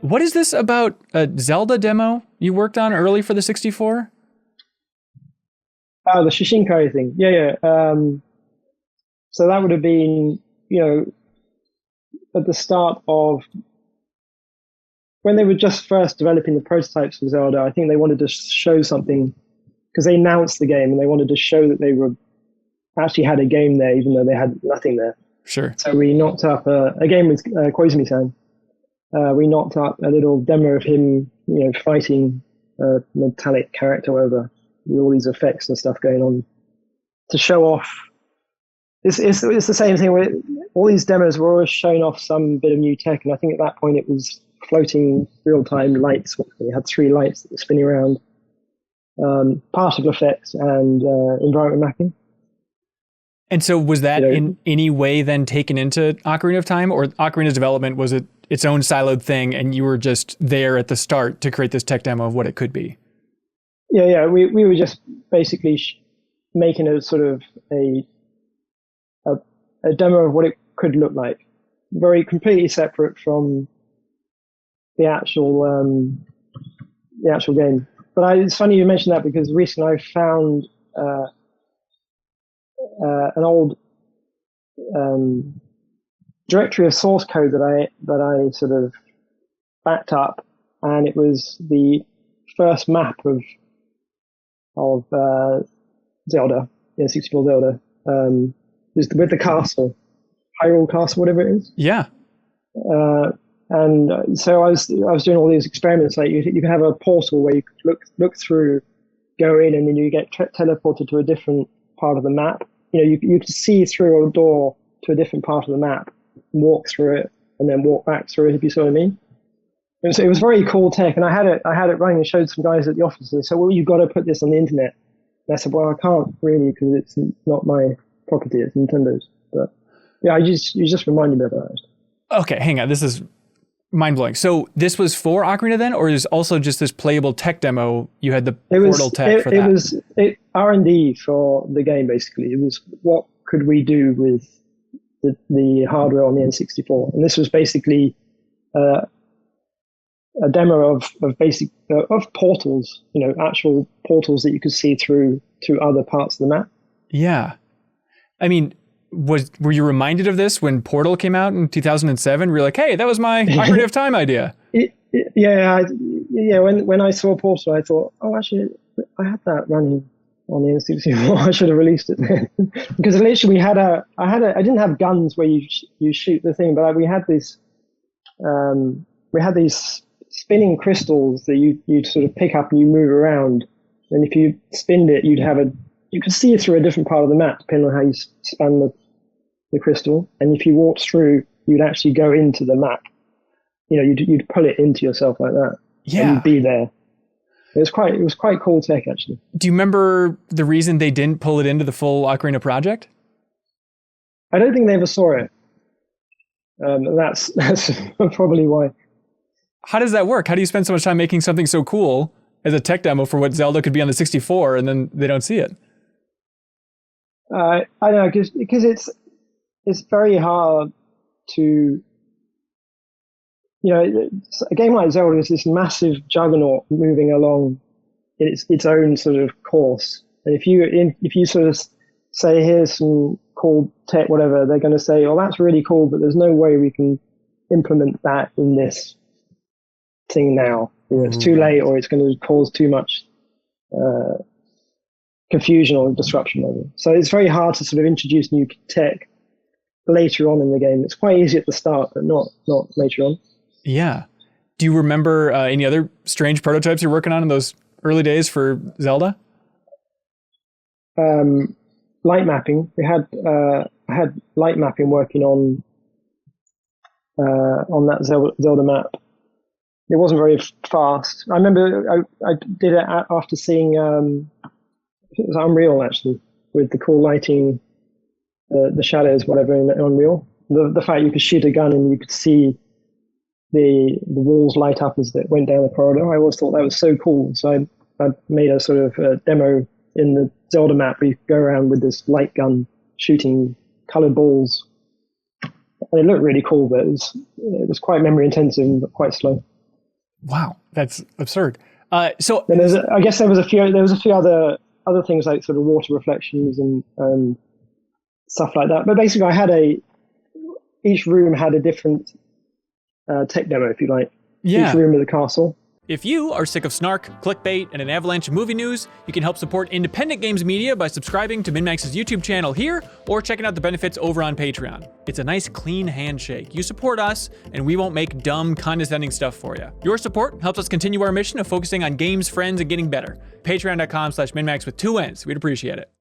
What is this about a Zelda demo you worked on early for the 64? Oh, the Shishinkai thing. Yeah. So that would have been, at the start of when they were just first developing the prototypes for Zelda. I think they wanted to show something because they announced the game and they wanted to show that they were actually had a game there, even though they had nothing there. Sure. So we knocked up a game with Koizumi-san. We knocked up a little demo of him, fighting a metallic character, whatever, with all these effects and stuff going on to show off. It's the same thing where all these demos were always showing off some bit of new tech, and I think at that point it was floating real-time lights. We had 3 lights that were spinning around, particle effects and environment mapping. And so was that in any way then taken into Ocarina of Time, or Ocarina's development was it its own siloed thing and you were just there at the start to create this tech demo of what it could be? Yeah. We were just basically making a sort of a demo of what it could look like, very completely separate from the actual game. But it's funny you mentioned that because recently I found an old directory of source code that I sort of backed up, and it was the first map of Zelda, 64 Zelda, is with the castle, Hyrule Castle, whatever it is. Yeah. And so I was doing all these experiments. Like you can have a portal where you could look through, go in, and then you get teleported to a different part of the map. You could see through a door to a different part of the map, walk through it, and then walk back through it, if you see what I mean. And so it was very cool tech, and I had it running and showed some guys at the office. And they said, well, you've got to put this on the internet. And I said, well, I can't really because it's not my property, it's Nintendo's. But yeah, you just reminded me of that. Okay, hang on. This is mind-blowing. So this was for Ocarina then, or is also just this playable tech demo? You had the portal tech for that? It was R&D for the game, basically. It was what could we do with the hardware on the N64. And this was basically a demo of portals, actual portals that you could see through to other parts of the map. Yeah. I mean, were you reminded of this when Portal came out in 2007? Were you like, hey, that was my Ocarina of Time idea? When I saw Portal, I thought, oh, actually, I had that running on the N64. I should have released it then. Because literally I didn't have guns where you shoot the thing, but we had these spinning crystals that you sort of pick up and you move around. And if you spinned it, you could see it through a different part of the map, depending on how you spun the crystal. And if you walked through, you'd actually go into the map. You'd pull it into yourself like that. Yeah. And you'd be there. It was quite cool tech, actually. Do you remember the reason they didn't pull it into the full Ocarina project? I don't think they ever saw it. That's probably why. How does that work? How do you spend so much time making something so cool as a tech demo for what Zelda could be on the 64 and then they don't see it? I don't know, because it's very hard to, a game like Zelda is this massive juggernaut moving along its own sort of course. And if you sort of say, here's some cool tech, whatever, they're going to say, oh, that's really cool, but there's no way we can implement that in this thing now. It's too late, or it's going to cause too much confusion or disruption. So it's very hard to sort of introduce new tech later on in the game. It's quite easy at the start, but not later on. Yeah. Do you remember any other strange prototypes you're working on in those early days for Zelda? Light mapping. I had light mapping working on that Zelda map. It wasn't very fast. I remember I did it after seeing it was Unreal, actually, with the cool lighting, the shadows, whatever, in Unreal. The fact you could shoot a gun and you could see the walls light up as it went down the corridor. I always thought that was so cool. So I made a sort of demo in the Zelda map where you could go around with this light gun shooting colored balls. And it looked really cool, but it was quite memory intensive and quite slow. Wow, that's absurd. So then I guess there was a few other things like sort of water reflections and stuff like that. But basically, each room had a different tech demo, if you like. Yeah. Each room of the castle. If you are sick of snark, clickbait, and an avalanche of movie news, you can help support independent games media by subscribing to MinnMax's YouTube channel here, or checking out the benefits over on Patreon. It's a nice, clean handshake. You support us, and we won't make dumb, condescending stuff for you. Your support helps us continue our mission of focusing on games, friends, and getting better. Patreon.com/MinnMax with 2 N's. We'd appreciate it.